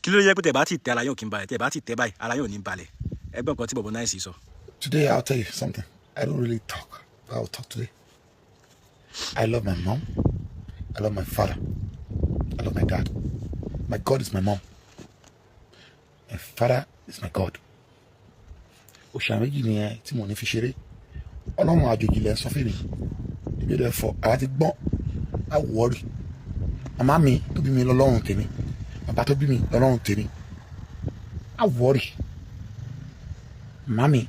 kí ló yẹ pé tẹ́ bá ti tẹ ara yóò kí n balẹ̀ tẹ́ bá ti tẹ báyìí ara yóò ní balẹ̀ ẹgbẹ́ nǹkan tí bọ̀bọ̀ náà sì sọ. Today I'll tell you something. I don't really talk, but I'll talk today. I love my mom. I love my father. I love my dad. My God is my mom. My father is my God. Òṣà méjì ni ẹ tí mo ní fi ṣeré. Ọlọ́run àjòjì lẹ sọ fún mi. Ibi dẹ̀ fọ àwa ti gbọ́n. A wọ̀rì. Màmá mi tó bí mi lọ́lọ́run tèmi. Bàbá tó bí mi lọ́lọ́run tèmi. A wọ̀rì. Màmá mi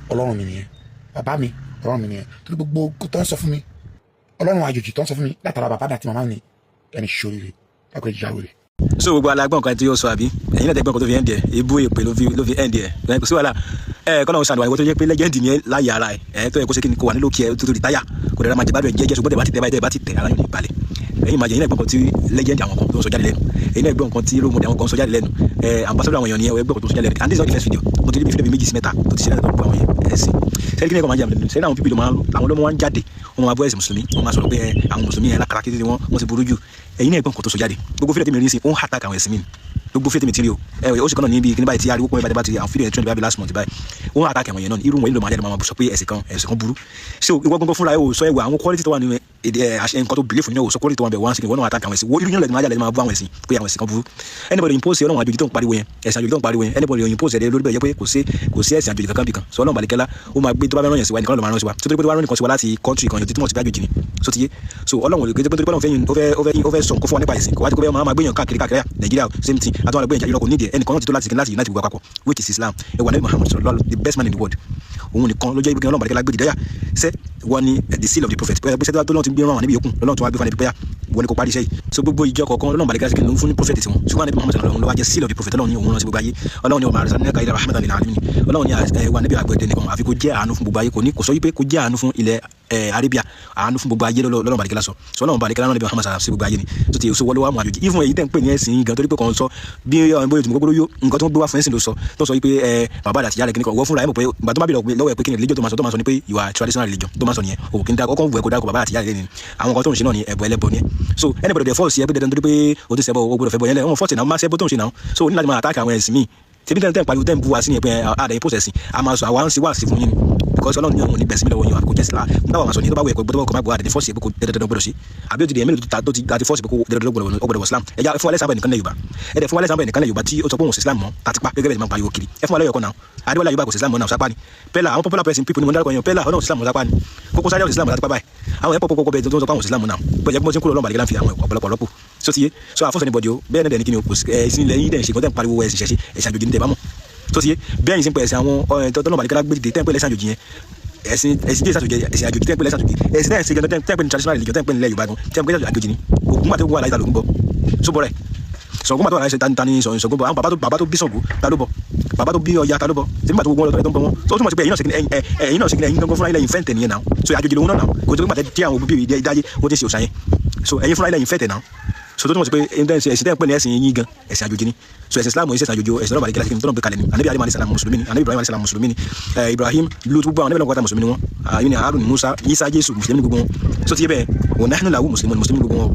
Ọlọ́run mi nìyẹn. Bàbá mi Ọlọ́run mi nìyẹn. Torí gbogbo tó ń sọ fún mi. Ọlọ́run àjòjì tó ń sọ fún mi látara bàbá àti màmá mi ẹni ṣoríire. Lápẹ́ ìjáwèrè. So gbogbo alágbọ̀n kan tí ó sọ àbí ẹ̀yin náà tẹ́gbọ́n kan tó fi ẹ̀ǹdì ẹ̀ ebú èpè ló fi ẹ̀ǹdì ẹ̀ kò sí wàhálà kọ́nà òun ṣàdùn àìwọ́ tó yẹ pé lẹ́gẹ̀ndì ni ẹ láyé ara ẹ̀ tó yẹ kó ṣe kí ni kó wà nílò kí ẹ tó tó rìtáyà kò dára máa jẹ bá bẹ̀rẹ̀ jẹ́jẹ́ ṣùgbọ́n tẹ̀ bá ti tẹ̀ báyìí tẹ̀ bá ti tẹ̀ ara yóò ní balẹ̀ ẹ̀yin máa jẹ ẹ̀yin náà gbọ́n kan tí lẹ́gẹ̀ndì àwọn kan tó ń sọ jáde lẹ́nu ẹ̀yin náà gbọ́n kan tí rómọdé àwọn kan sọ jáde lẹ́nu ambassador àwọn èèyàn ni ẹ gbọ́n kan tó sọ jáde lẹ́nu and this is not the first video mo ti rí bí fídíò méjì sí mẹ́ta tó ti ṣe láti gbọ́ àwọn yẹn ẹ̀sìn sẹ́ni kí ni ẹ̀kọ́ máa ń jẹ́ àmì lẹ́nu sẹ́ni àwọn pípì àwọn ló máa ń jáde wọ́n máa bọ́ ẹ̀sìn mùsùlùmí wọ́n máa sọ̀rọ̀ pé àwọn mùsùlùmí yẹn lákàrà kí wọ́n ti burú jù ẹ̀yin náà gbọ́n kan tó sọ jáde gbogbo fídíò tí mi rí sí ó ń hàtàkì àwọn ẹ̀sìn mi gbogbo fídíò tí mi ti rí o ó sì kàn náà níbi kí ní báyìí tí ariwo pọ́n bá ti àwọn fídíò yẹn trend báyìí last month báyìí ó ń hàtàkì àwọn yẹn náà irú wọn ìlú máa jáde máa sọ pé ẹ̀sìn kan burú so ìwọ gbọ́ngàn fúnra ẹ̀ ò sọ ẹ̀wọ̀ àwọn quality tó wà nínú nǹkan tó believe nínú ò sọ quality tó wà bẹ̀ wọ́n sì ni wọ́n náà hàtàkì àwọn ẹ̀sìn irú yẹn lẹ́nu máa jáde máa bú àwọn ẹ̀sìn pé àwọn ẹ̀sìn kan burú anybody impose ọlọ́run àjòjì tó ń pariwo yẹn ẹ̀sìn àjòjì tó ń pariwo yẹn anybody impose ẹ̀dẹ̀ lórí bẹ́ẹ̀ yẹ pé kò sí ẹ̀sìn àjòjì kankan bìkan so ọlọ́run balikẹ́lá ó máa gbé tó bá fẹ́ rán yẹn sí wa nìkan ló máa rán sí wa tó tó pé tó bá rán nìkan sí wa láti country kan yẹn tó túmọ̀ sí bí àjòjì ni so ti yé so ọlọ́run olùgbé tó pé tó bá ó fẹ́ sọ nǹkan fún wa nípa ẹ̀sìn kò wá ti kó bẹ́ẹ̀ máa gbéyàn káàkiri Nàìjíríà same thing àtúwọ̀n àgbéyàn ìrọ̀kọ̀ nídìí ẹnìkan náà ti tó láti unite gbogbo àpapọ̀ which is Islam ẹ wà Nabi Muhammad sallallahu the best man in the world òun nìkan ló jẹ́ ibi kan ọlọ́run balikẹ́lá gbé dìdáyà sẹ́ wọ́n ní the seal of the prophet pé sẹ́dá tó lọ́n ti gbé rán àwọn níbi yòókù lọ́n tó wá gbé fún ẹni pípẹ́yà wọ́n ní kó parí iṣẹ́ yìí so gbogbo ìjọ kọ̀ọ̀kan ọlọ́run balikẹ́lá sì kì í fún ní prophet tiwọn ṣùgbọ́n Nabi Muhammad sallallahu ló wá jẹ́ seal of the prophet ọlọ́run ní òun rán sí gbogbo ayé ọlọ́run ní ọmọ àrẹsà ní káyọ̀ rahmatan lil alamin ọlọ́run ní wà níbi àgbẹ̀dẹ nìkan àfi kó jẹ́ àánú fún gbogbo ayé kò sọ wípé kó jẹ́ àánú fún ilẹ̀ Arabia àánú fún gbogbo ayé lọ́lọ́run balikẹ́lá sọ ọlọ́run balikẹ́lá náà Nabi Muhammad sallallahu sí gbogbo ayé ni tó ti so wọlé wa mọ àjòjì ìfún èyí tẹ́ ń pè ní ẹ̀sìn gan torí pé kàn sọ bí bóyá tìmọ̀ gbogbo yó nǹkan tó ń gbé wá fún ẹ̀sìn ló sọ tó sọ wípé bàbá àti ìyá rẹ̀ kìnnìkan wọ́n fúnra ẹ̀ mọ̀ pé ìgbà tó má bìrọ̀ lọ́wọ́ ẹ̀ pé kí ni religion tó máa sọ ni pé you are traditional religion tó máa sọ nìyẹn òkè kí n da kọ́kọ́ wù ẹ̀ kó dáko bàbá àti ìyá rẹ̀ ni àwọn kan tó ń ṣe náà ni ẹ̀bọ̀ ẹlẹ́bọ ni so anybody dey force yẹ pé dandan torí pé o ti ṣẹbọ o gbọ́dọ̀ fẹ́ bọ yẹn lẹ wọn force náà má ṣẹbọ tó ń ṣe náà so ní láti máa attack àwọn ẹ̀sìn míì tẹbi tẹ́ ń pariwo tẹ́ ń bu wa sí ni pé àdàyè processing a máa sọ àwa ń ṣe wá sí fún yín ni because ọlọ́run ní òun ní gbẹ̀sìn mi lọ́wọ́ yín àkókò jẹ́ sílá nígbà wà sọ ní tó bá wù ẹ̀kọ́ gbọ́dọ̀ kọ́ máa gbọ́ àdàdì fọ́ọ̀sì ẹ̀kọ́ dandan gbọ́dọ̀ sí àbí ó ti di ẹ̀mí tó ti àti fọ́ọ̀sì ẹ̀kọ́ dandan gbọ́dọ̀ wọ Islam ẹ̀yà fún wa lẹ́sàn-án nìkan lẹ̀ Yorùbá ẹ̀dẹ̀ fún wa lẹ́sàn-án nìkan lẹ̀ Yorùbá tí ó sọ pé òun sí Islam mọ́ tàti pa gẹ́gẹ́ bẹ́ẹ̀ máa pariwo kiri ẹ̀ fún wa lẹ́yọ̀ kan náà adéwọlá Yorùbá kò sí Islam mọ́ náà sápá ni pẹ́lá àwọn popular person people ni mo dárúkọ yẹn pẹ́lá ọlọ́run sí Islam mọ́ sápá ni Koko Zaria sí Islam mọ́ tàti pa báyìí àwọn ẹ̀pọ̀ pọ̀pọ̀ bẹ́ẹ̀ tó ń sọ pé àwọn sí Islam mọ́ náà bẹ́ẹ̀ jẹ́ pé mo ti ń kúrò ọlọ́run bàdìgẹ́lá fi àwọn ọ̀pọ̀lọpọ̀ rọ́pò so ti yé so àfọ́sọ̀ ní bọ̀dì o bẹ́ẹ̀ náà dẹ̀ ní kí ni o kò sí ẹ̀sìn ilẹ̀ yín dẹ̀ ń ṣe kọ́tẹ́ ń pariwo ẹ̀sìn ṣẹ̀ṣẹ̀ ẹ̀sìn àjòjì ní tẹ̀ bá mọ̀ tó ti yé bẹ́ẹ̀ yìí sí pé ẹ̀sìn àwọn tọ́lọ́ bàdìgẹ́lá gbé dìde tẹ́ ń pẹ́ lẹ́sìn àjòjì yẹn ẹ̀sìn díẹ̀ sàjòjì ẹ̀sìn àjòjì tẹ́ ń pẹ́ lẹ́sìn àjòjì ẹ̀sìn náà ṣe gẹ́gẹ́ tẹ́ ń pẹ́ ní traditional religion tẹ́ ń pẹ́ nílẹ̀ Yorùbá gan tẹ́ ń pẹ́ àjòjì ni ògùn àti ògùn wà láyé ta ló ń bọ̀ so bọ̀ rẹ̀ Ṣàngó àti ọ̀rẹ́ ṣe tani Ṣàngó bọ̀ àwọn bàbá tó bí Ṣàngó ta ló bọ̀ bàbá tó bí Ọya ta ló bọ̀ ṣe nígbà tó gbogbo ọlọ́tọ́ tó ń bọ̀ wọn tó túmọ̀ sí pé ẹ̀yin náà ṣe kí ẹ̀yin gangan fúnra ilẹ̀ ìfẹ́ǹtẹ̀ nìyẹn náà so àjòjì lòun náà kò tó gbàtẹ́ tí àwọn òbí ìdáyé ó ti ṣe òṣà yẹn so ẹ̀yin fúnra ilẹ̀ ìfẹ́ǹtẹ̀ náà so tó túmọ̀ sí pé ẹ̀sìn tẹ́ ń pè ní ẹ̀sìn yín gan ẹ̀sìn àjòjì ni so ẹ̀sìn Islam ẹ̀sìn àjòjì ẹ̀sìn ọlọ́ba àdìgẹ́lá tó ń gbé kalẹ̀ ni anabi alayhi salam mùsùlùmí ni anabi Ibrahim alayhi salam mùsùlùmí ni Ibrahim Lut gbogbo àwọn anabi náà kọ́ta mùsùlùmí ni wọn Harun Musa Isa Jésù mùsùlùmí gbogbo wọn so ti yé bẹ́ẹ̀ wọn nahnu lahu muslimun gbogbo wọn.